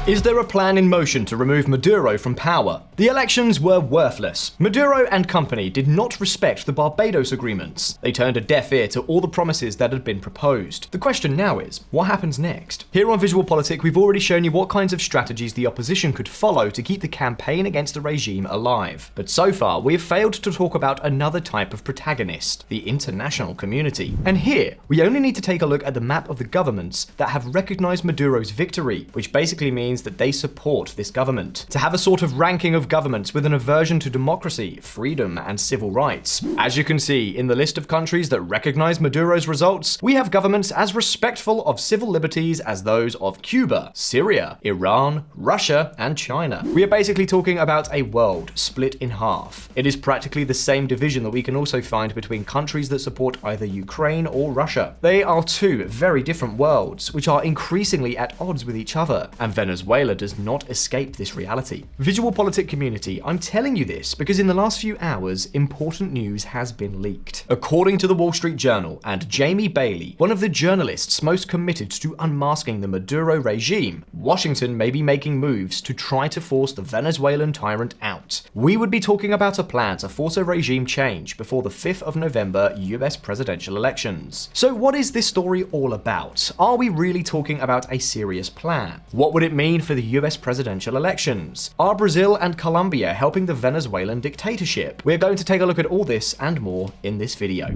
Is there a plan in motion to remove Maduro from power? The elections were worthless. Maduro and company did not respect the Barbados agreements. They turned a deaf ear to all the promises that had been proposed. The question now is, what happens next? Here on VisualPolitik, we've already shown you what kinds of strategies the opposition could follow to keep the campaign against the regime alive. But so far, we have failed to talk about another type of protagonist, the international community. And here, we only need to take a look at the map of the governments that have recognized Maduro's victory, which basically means that they support this government. To have a sort of ranking of governments with an aversion to democracy, freedom, and civil rights. As you can see, in the list of countries that recognize Maduro's results, we have governments as respectful of civil liberties as those of Cuba, Syria, Iran, Russia, and China. We are basically talking about a world split in half. It is practically the same division that we can also find between countries that support either Ukraine or Russia. They are two very different worlds, which are increasingly at odds with each other, and Venezuela does not escape this reality. VisualPolitik community, I'm telling you this because in the last few hours, important news has been leaked. According to the Wall Street Journal and Jamie Bailey, one of the journalists most committed to unmasking the Maduro regime, Washington may be making moves to try to force the Venezuelan tyrant out. We would be talking about a plan to force a regime change before the 5th of November US presidential elections. So what is this story all about? Are we really talking about a serious plan? What would it mean for the US presidential elections? Are Brazil and Colombia helping the Venezuelan dictatorship? We're going to take a look at all this and more in this video.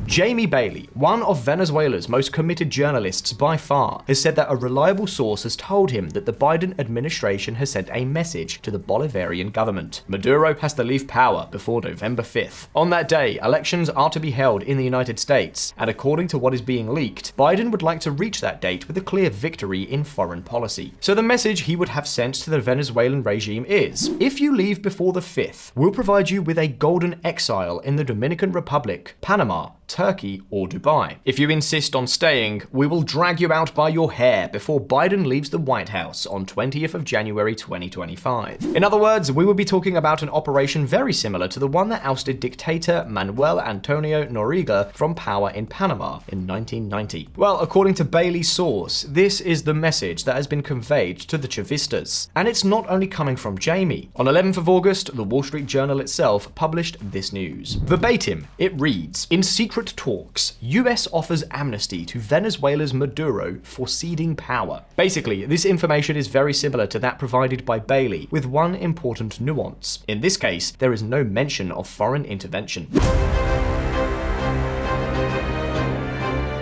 Jamie Bailey, one of Venezuela's most committed journalists by far, has said that a reliable source has told him that the Biden administration has sent a message to the Bolivarian government. Maduro has to leave power before November 5th. On that day, elections are to be held in the United States, and according to what is being leaked, Biden would like to reach that date with a clear victory in foreign policy. So the message he would have sent to the Venezuelan regime is, if you leave before the 5th, we'll provide you with a golden exile in the Dominican Republic, Panama, Turkey, or Dubai. If you insist on staying, we will drag you out by your hair before Biden leaves the White House on 20th of January 2025. In other words, we will be talking about an operation very similar to the one that ousted dictator Manuel Antonio Noriega from power in Panama in 1990. Well, according to Bailey's source, this is the message that has been conveyed to the Chavistas. And it's not only coming from Jamie. On 11th of August, the Wall Street Journal itself published this news. Verbatim, it reads, "In secret talks, US offers amnesty to Venezuela's Maduro for ceding power." Basically, this information is very similar to that provided by Bailey, with one important nuance. In this case, there is no mention of foreign intervention.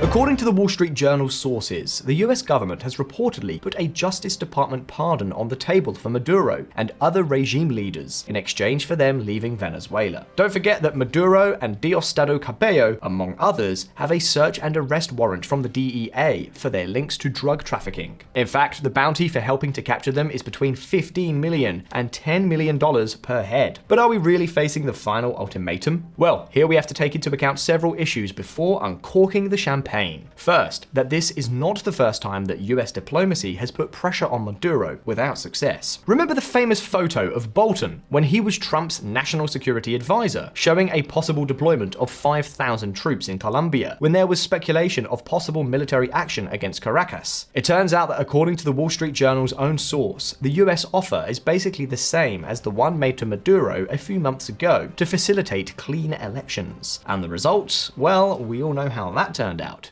According to the Wall Street Journal's sources, the US government has reportedly put a Justice Department pardon on the table for Maduro and other regime leaders in exchange for them leaving Venezuela. Don't forget that Maduro and Diosdado Cabello, among others, have a search and arrest warrant from the DEA for their links to drug trafficking. In fact, the bounty for helping to capture them is between $15 million and $10 million per head. But are we really facing the final ultimatum? Well, here we have to take into account several issues before uncorking the champagne. First, that this is not the first time that US diplomacy has put pressure on Maduro without success. Remember the famous photo of Bolton when he was Trump's national security advisor, showing a possible deployment of 5,000 troops in Colombia, when there was speculation of possible military action against Caracas. It turns out that according to the Wall Street Journal's own source, the US offer is basically the same as the one made to Maduro a few months ago to facilitate clean elections. And the result? Well, we all know how that turned out.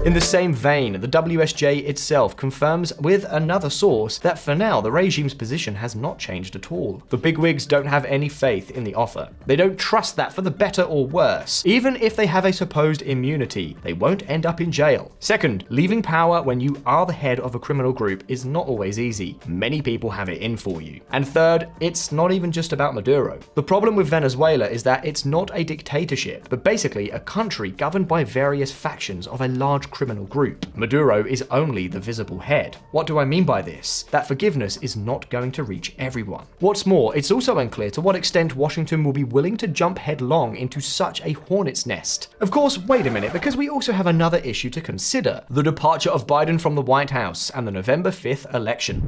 In the same vein, the WSJ itself confirms with another source that for now the regime's position has not changed at all. The bigwigs don't have any faith in the offer. They don't trust that for the better or worse. Even if they have a supposed immunity, they won't end up in jail. Second, leaving power when you are the head of a criminal group is not always easy. Many people have it in for you. And third, it's not even just about Maduro. The problem with Venezuela is that it's not a dictatorship, but basically a country governed by various factions of a large criminal group. Maduro is only the visible head. What do I mean by this? That forgiveness is not going to reach everyone. What's more, it's also unclear to what extent Washington will be willing to jump headlong into such a hornet's nest. Of course, wait a minute, because we also have another issue to consider: the departure of Biden from the White House and the November 5th election.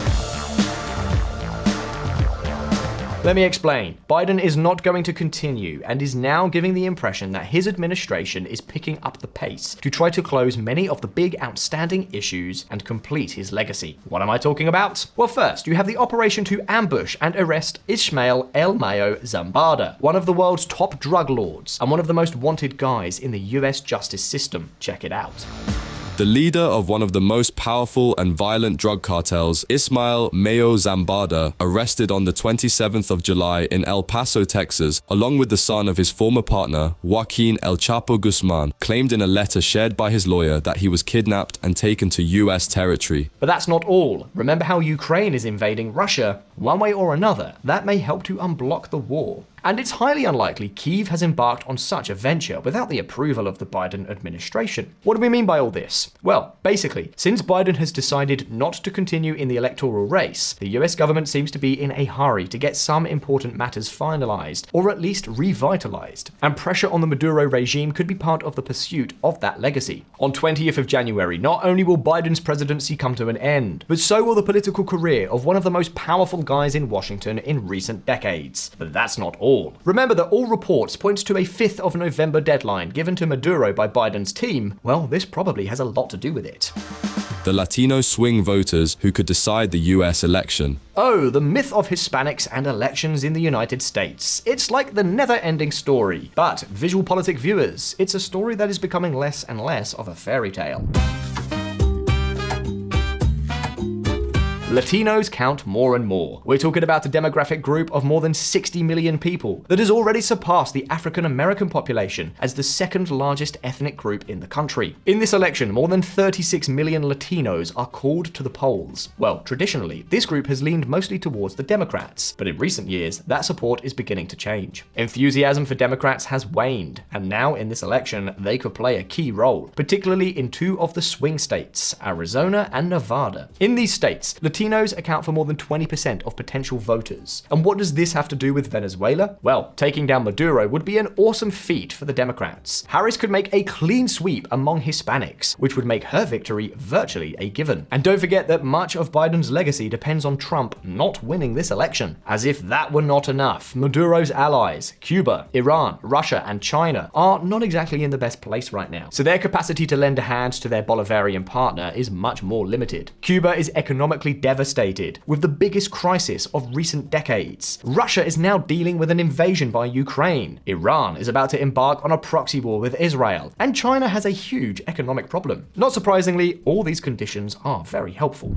Let me explain. Biden is not going to continue and is now giving the impression that his administration is picking up the pace to try to close many of the big outstanding issues and complete his legacy. What am I talking about? Well, first, you have the operation to ambush and arrest Ismael El Mayo Zambada, one of the world's top drug lords and one of the most wanted guys in the US justice system. Check it out. The leader of one of the most powerful and violent drug cartels, Ismael Mayo Zambada, arrested on the 27th of July in El Paso, Texas, along with the son of his former partner, Joaquin El Chapo Guzman, claimed in a letter shared by his lawyer that he was kidnapped and taken to US territory. But that's not all. Remember how Ukraine is invading Russia? One way or another, that may help to unblock the war. And it's highly unlikely Kyiv has embarked on such a venture without the approval of the Biden administration. What do we mean by all this? Well, basically, since Biden has decided not to continue in the electoral race, the US government seems to be in a hurry to get some important matters finalized, or at least revitalized. And pressure on the Maduro regime could be part of the pursuit of that legacy. On 20th of January, not only will Biden's presidency come to an end, but so will the political career of one of the most powerful guys in Washington in recent decades. But that's not all. Remember that all reports point to a 5th of November deadline given to Maduro by Biden's team. Well, this probably has a lot to do with it. The Latino swing voters who could decide the US election. Oh, the myth of Hispanics and elections in the United States. It's like the never-ending story. But, VisualPolitik viewers, it's a story that is becoming less and less of a fairy tale. Latinos count more and more. We're talking about a demographic group of more than 60 million people that has already surpassed the African American population as the second largest ethnic group in the country. In this election, more than 36 million Latinos are called to the polls. Well, traditionally, this group has leaned mostly towards the Democrats, but in recent years, that support is beginning to change. Enthusiasm for Democrats has waned, and now in this election, they could play a key role, particularly in two of the swing states, Arizona and Nevada. In these states, Latinos account for more than 20% of potential voters. And what does this have to do with Venezuela? Well, taking down Maduro would be an awesome feat for the Democrats. Harris could make a clean sweep among Hispanics, which would make her victory virtually a given. And don't forget that much of Biden's legacy depends on Trump not winning this election. As if that were not enough, Maduro's allies, Cuba, Iran, Russia, and China, are not exactly in the best place right now. So their capacity to lend a hand to their Bolivarian partner is much more limited. Cuba is economically devastated, with the biggest crisis of recent decades. Russia is now dealing with an invasion by Ukraine. Iran is about to embark on a proxy war with Israel. And China has a huge economic problem. Not surprisingly, all these conditions are very helpful.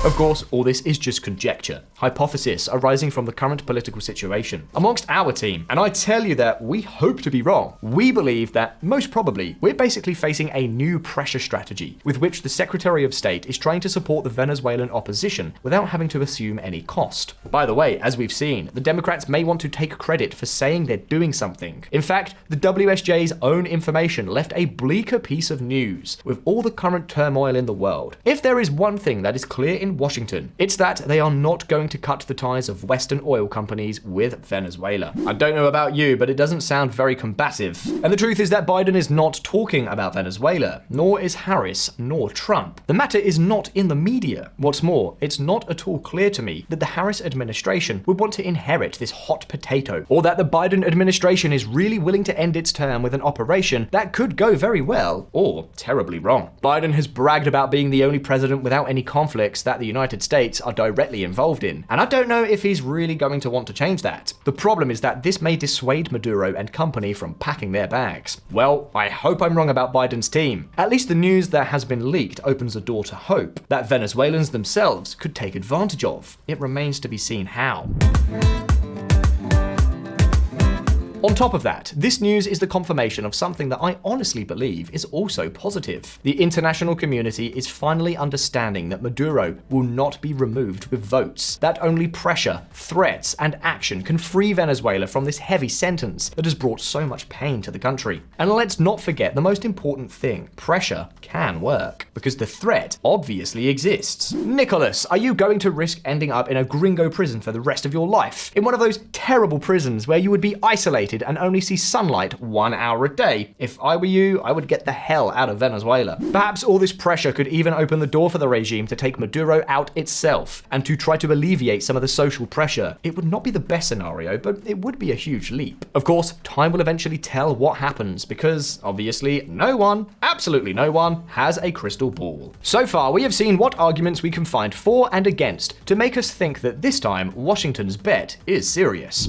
Of course, all this is just conjecture, hypothesis arising from the current political situation amongst our team, and I tell you that we hope to be wrong. We believe that, most probably, we're basically facing a new pressure strategy, with which the Secretary of State is trying to support the Venezuelan opposition without having to assume any cost. By the way, as we've seen, the Democrats may want to take credit for saying they're doing something. In fact, the WSJ's own information left a bleaker piece of news, with all the current turmoil in the world. If there is one thing that is clear in Washington, it's that they are not going to cut the ties of Western oil companies with Venezuela. I don't know about you, but it doesn't sound very combative. And the truth is that Biden is not talking about Venezuela, nor is Harris, nor Trump. The matter is not in the media. What's more, it's not at all clear to me that the Harris administration would want to inherit this hot potato, or that the Biden administration is really willing to end its term with an operation that could go very well, or terribly wrong. Biden has bragged about being the only president without any conflicts that the United States are directly involved in, and I don't know if he's really going to want to change that. The problem is that this may dissuade Maduro and company from packing their bags. Well, I hope I'm wrong about Biden's team. At least the news that has been leaked opens a door to hope that Venezuelans themselves could take advantage of. It remains to be seen how. On top of that, this news is the confirmation of something that I honestly believe is also positive. The international community is finally understanding that Maduro will not be removed with votes, that only pressure, threats, and action can free Venezuela from this heavy sentence that has brought so much pain to the country. And let's not forget the most important thing, pressure can work, because the threat obviously exists. Nicholas, are you going to risk ending up in a gringo prison for the rest of your life? In one of those terrible prisons where you would be isolated isolated and only see sunlight 1 hour a day. If I were you, I would get the hell out of Venezuela. Perhaps all this pressure could even open the door for the regime to take Maduro out itself and to try to alleviate some of the social pressure. It would not be the best scenario, but it would be a huge leap. Of course, time will eventually tell what happens because, obviously, no one, absolutely no one, has a crystal ball. So far, we have seen what arguments we can find for and against to make us think that this time Washington's bet is serious.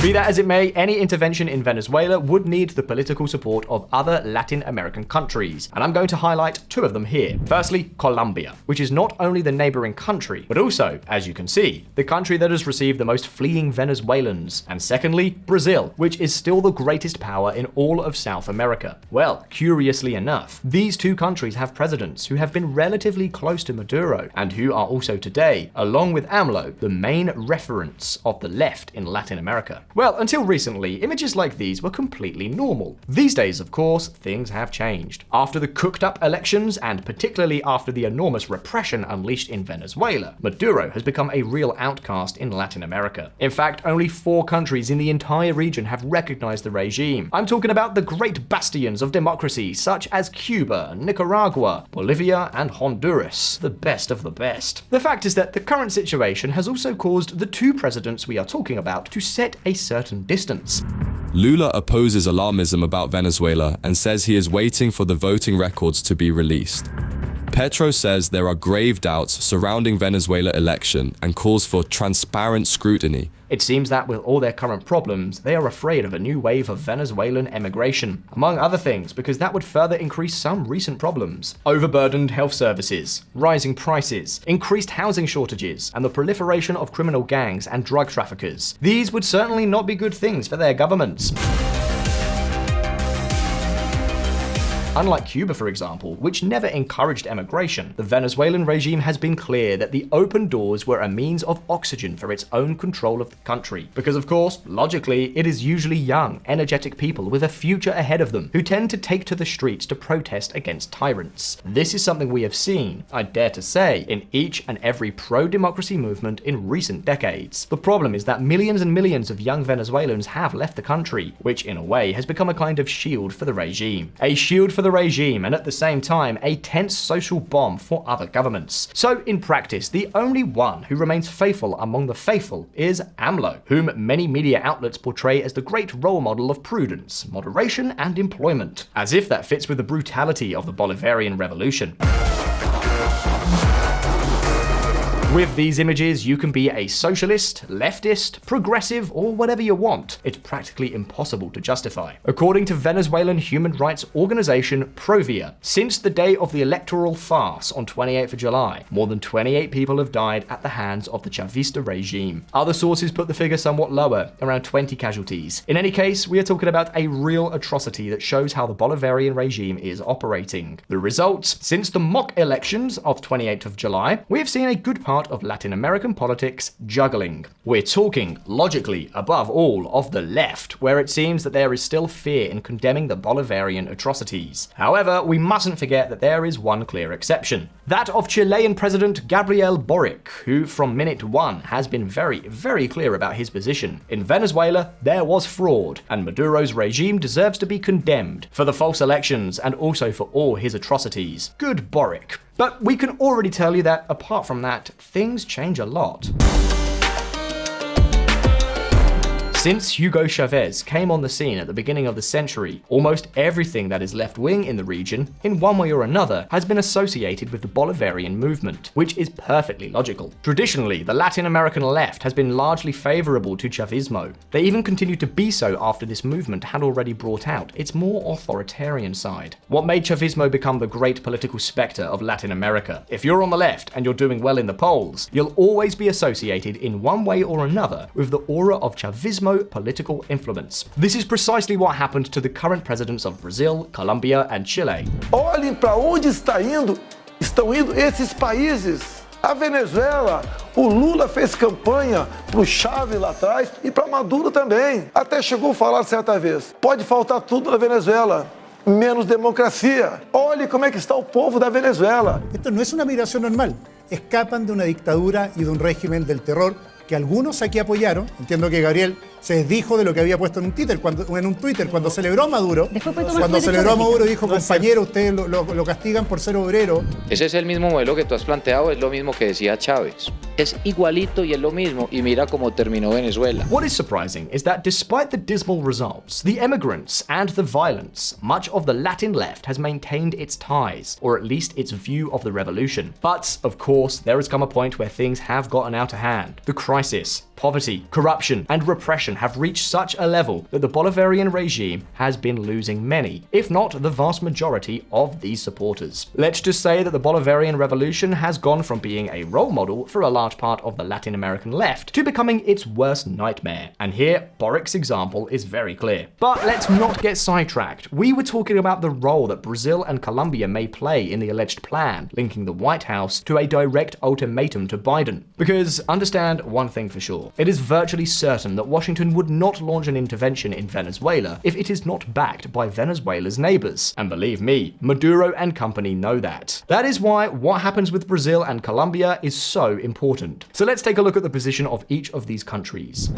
Be that as it may, any intervention in Venezuela would need the political support of other Latin American countries, and I'm going to highlight 2 of them here. Firstly, Colombia, which is not only the neighboring country, but also, as you can see, the country that has received the most fleeing Venezuelans. And secondly, Brazil, which is still the greatest power in all of South America. Well, curiously enough, these 2 countries have presidents who have been relatively close to Maduro, and who are also today, along with AMLO, the main reference of the left in Latin America. Well, until recently, images like these were completely normal. These days, of course, things have changed. After the cooked-up elections, and particularly after the enormous repression unleashed in Venezuela, Maduro has become a real outcast in Latin America. In fact, only 4 countries in the entire region have recognized the regime. I'm talking about the great bastions of democracy, such as Cuba, Nicaragua, Bolivia, and Honduras, the best of the best. The fact is that the current situation has also caused the 2 presidents we are talking about to set a certain distance. Lula opposes alarmism about Venezuela and says he is waiting for the voting records to be released. Petro says there are grave doubts surrounding Venezuela election and calls for transparent scrutiny. It seems that with all their current problems, they are afraid of a new wave of Venezuelan emigration, among other things because that would further increase some recent problems. Overburdened health services, rising prices, increased housing shortages, and the proliferation of criminal gangs and drug traffickers. These would certainly not be good things for their governments. Unlike Cuba, for example, which never encouraged emigration, the Venezuelan regime has been clear that the open doors were a means of oxygen for its own control of the country. Because of course, logically, it is usually young, energetic people with a future ahead of them who tend to take to the streets to protest against tyrants. This is something we have seen, I dare to say, in each and every pro-democracy movement in recent decades. The problem is that millions and millions of young Venezuelans have left the country, which in a way has become a kind of shield for the regime. A shield for the regime, and at the same time, a tense social bomb for other governments. So in practice, the only one who remains faithful among the faithful is AMLO, whom many media outlets portray as the great role model of prudence, moderation, and employment. As if that fits with the brutality of the Bolivarian revolution. With these images, you can be a socialist, leftist, progressive, or whatever you want. It's practically impossible to justify. According to Venezuelan human rights organization Provia, since the day of the electoral farce on 28th of July, more than 28 people have died at the hands of the Chavista regime. Other sources put the figure somewhat lower, around 20 casualties. In any case, we are talking about a real atrocity that shows how the Bolivarian regime is operating. The results, since the mock elections of 28th of July, we have seen a good part of Latin American politics juggling. We're talking, logically, above all, of the left, where it seems that there is still fear in condemning the Bolivarian atrocities. However, we mustn't forget that there is one clear exception. That of Chilean President Gabriel Boric, who from minute one has been very, very clear about his position. In Venezuela, there was fraud, and Maduro's regime deserves to be condemned for the false elections and also for all his atrocities. Good Boric. But we can already tell you that, apart from that, things change a lot. Since Hugo Chavez came on the scene at the beginning of the century, almost everything that is left-wing in the region, in one way or another, has been associated with the Bolivarian movement, which is perfectly logical. Traditionally, the Latin American left has been largely favorable to Chavismo. They even continued to be so after this movement had already brought out its more authoritarian side. What made Chavismo become the great political spectre of Latin America? If you're on the left and you're doing well in the polls, you'll always be associated in one way or another with the aura of Chavismo political influence. This is precisely what happened to the current presidents of Brazil, Colombia, and Chile. Olhem para onde estão indo esses países. A Venezuela, o Lula fez campanha pro Chávez lá atrás e para Maduro também. Até chegou a falar certa vez, pode faltar tudo na Venezuela, menos democracia. Olhe como é que está o povo da Venezuela. Esto no es una migración normal. Escapan de una dictadura y de un régimen del terror que algunos aquí apoyaron. Entiendo que Gabriel se desdijo de lo que había puesto en un Twitter cuando celebró a Maduro. Cuando celebró a Maduro dijo, compañero, ustedes lo castigan por ser obrero. Ese es el mismo modelo que tú has planteado, es lo mismo que decía Chávez. Es igualito y es lo mismo, y mira cómo terminó Venezuela. What is surprising is that despite the dismal results, the immigrants and the violence, much of the Latin left has maintained its ties, or at least its view of the revolution. But, of course, there has come a point where things have gotten out of hand. The crisis, poverty, corruption, and repression have reached such a level that the Bolivarian regime has been losing many, if not the vast majority of these supporters. Let's just say that the Bolivarian revolution has gone from being a role model for a large part of the Latin American left to becoming its worst nightmare. And here, Boric's example is very clear. But let's not get sidetracked. We were talking about the role that Brazil and Colombia may play in the alleged plan, linking the White House to a direct ultimatum to Biden. Because understand one thing for sure, it is virtually certain that Washington would not launch an intervention in Venezuela if it is not backed by Venezuela's neighbors. And believe me, Maduro and company know that. That is why what happens with Brazil and Colombia is so important. So let's take a look at the position of each of these countries.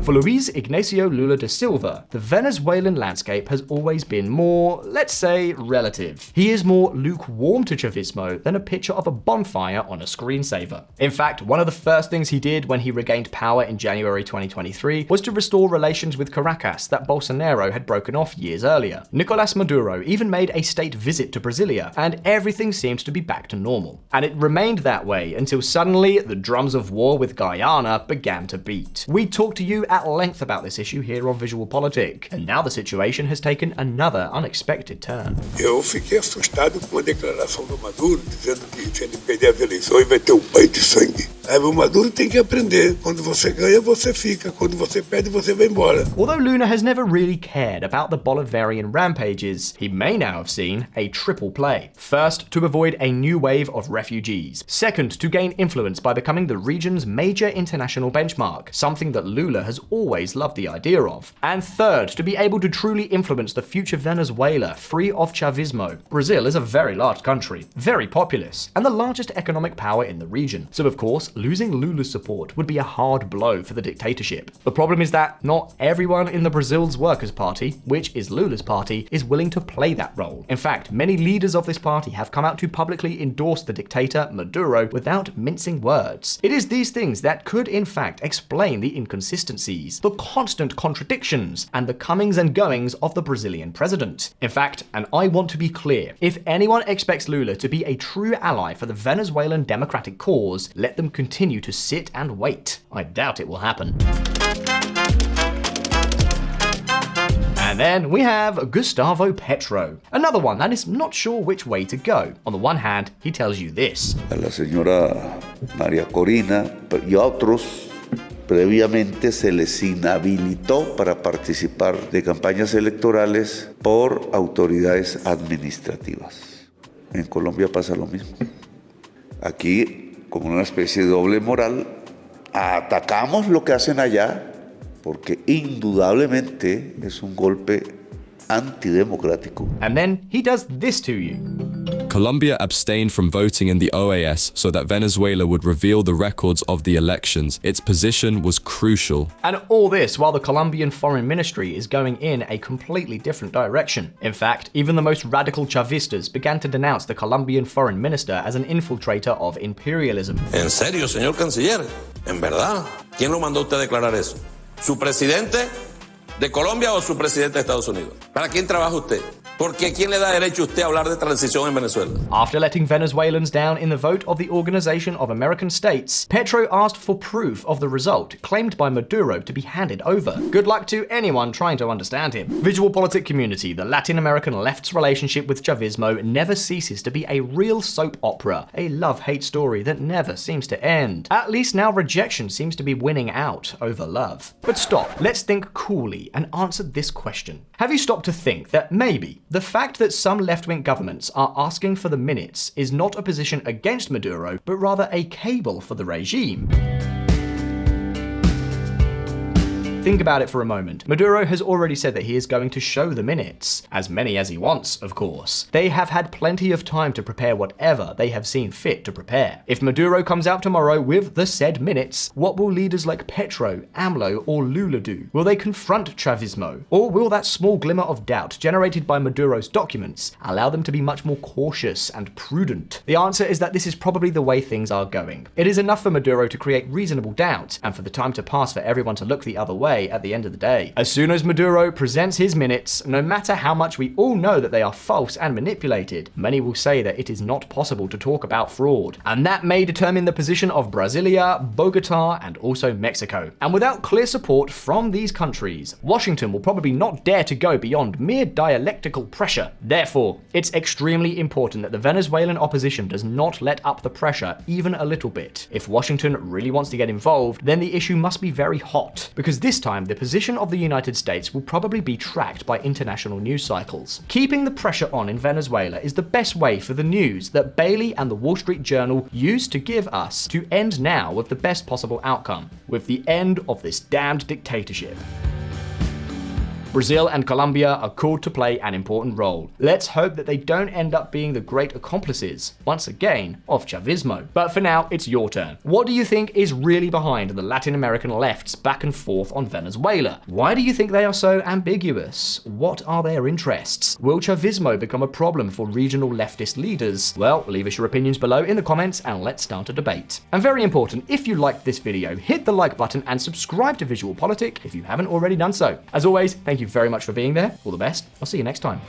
For Luiz Ignacio Lula da Silva, the Venezuelan landscape has always been more, let's say, relative. He is more lukewarm to Chavismo than a picture of a bonfire on a screensaver. In fact, one of the first things he did when he regained power in January 2023 was to restore relations with Caracas that Bolsonaro had broken off years earlier. Nicolás Maduro even made a state visit to Brasilia, and everything seemed to be back to normal. And it remained that way until suddenly the drums of war with Guyana began to beat. We talked to you at length about this issue here on VisualPolitik, and now the situation has taken another unexpected turn. Eu fiquei assustado com a declaração do Maduro, dizendo que se ele perder as eleições vai ter banho de sangue. Aí o Maduro tem que aprender. Quando você ganha, você fica. Quando você perde, você vai embora. Although Lula has never really cared about the Bolivarian rampages, he may now have seen a triple play. First, to avoid a new wave of refugees. Second, to gain influence by becoming the region's major international benchmark, something that Lula has always loved the idea of. And third, to be able to truly influence the future Venezuela free of Chavismo. Brazil is a very large country, very populous, and the largest economic power in the region. So of course, losing Lula's support would be a hard blow for the dictatorship. The problem is that not everyone in the Brazil's Workers' Party, which is Lula's party, is willing to play that role. In fact, many leaders of this party have come out to publicly endorse the dictator Maduro without mincing words. It is these things that could in fact explain the inconsistencies, the constant contradictions, and the comings and goings of the Brazilian president. In fact, and I want to be clear, if anyone expects Lula to be a true ally for the Venezuelan democratic cause, let them continue to sit and wait. I doubt it will happen. And then we have Gustavo Petro, another one that is not sure which way to go. On the one hand, he tells you this. A la señora María Corina y a otros previamente se les inhabilitó para participar de campañas electorales por autoridades administrativas. En Colombia pasa lo mismo. Aquí, como una especie de doble moral, atacamos lo que hacen allá porque indudablemente es un golpe antidemocrático. And then he does this to you. Colombia abstained from voting in the OAS so that Venezuela would reveal the records of the elections. Its position was crucial. And all this while the Colombian Foreign Ministry is going in a completely different direction. In fact, even the most radical Chavistas began to denounce the Colombian Foreign Minister as an infiltrator of imperialism. ¿En serio, señor canciller? ¿En verdad? ¿Quién lo mandó a usted a declarar eso? ¿Su presidente de Colombia o su presidente de Estados Unidos? ¿Para quién trabaja usted? Porque ¿quién le da derecho a usted a hablar de transición en Venezuela? After letting Venezuelans down in the vote of the Organization of American States, Petro asked for proof of the result claimed by Maduro to be handed over. Good luck to anyone trying to understand him. VisualPolitik community, the Latin American left's relationship with Chavismo never ceases to be a real soap opera, a love-hate story that never seems to end. At least now rejection seems to be winning out over love. But stop, let's think coolly and answer this question. Have you stopped to think that maybe the fact that some left-wing governments are asking for the minutes is not a position against Maduro, but rather a cable for the regime? Think about it for a moment. Maduro has already said that he is going to show the minutes. As many as he wants, of course. They have had plenty of time to prepare whatever they have seen fit to prepare. If Maduro comes out tomorrow with the said minutes, what will leaders like Petro, AMLO, or Lula do? Will they confront Chavismo? Or will that small glimmer of doubt generated by Maduro's documents allow them to be much more cautious and prudent? The answer is that this is probably the way things are going. It is enough for Maduro to create reasonable doubt, and for the time to pass for everyone to look the other way at the end of the day. As soon as Maduro presents his minutes, no matter how much we all know that they are false and manipulated, many will say that it is not possible to talk about fraud. And that may determine the position of Brasilia, Bogota, and also Mexico. And without clear support from these countries, Washington will probably not dare to go beyond mere dialectical pressure. Therefore, it's extremely important that the Venezuelan opposition does not let up the pressure even a little bit. If Washington really wants to get involved, then the issue must be very hot, because this time the position of the United States will probably be tracked by international news cycles. Keeping the pressure on in Venezuela is the best way for the news that Bailey and the Wall Street Journal used to give us to end now with the best possible outcome, with the end of this damned dictatorship. Brazil and Colombia are called to play an important role. Let's hope that they don't end up being the great accomplices, once again, of Chavismo. But for now, it's your turn. What do you think is really behind the Latin American left's back and forth on Venezuela? Why do you think they are so ambiguous? What are their interests? Will Chavismo become a problem for regional leftist leaders? Well, leave us your opinions below in the comments and let's start a debate. And very important, if you liked this video, hit the like button and subscribe to VisualPolitik if you haven't already done so. As always, thank you very much for being there. All the best. I'll see you next time.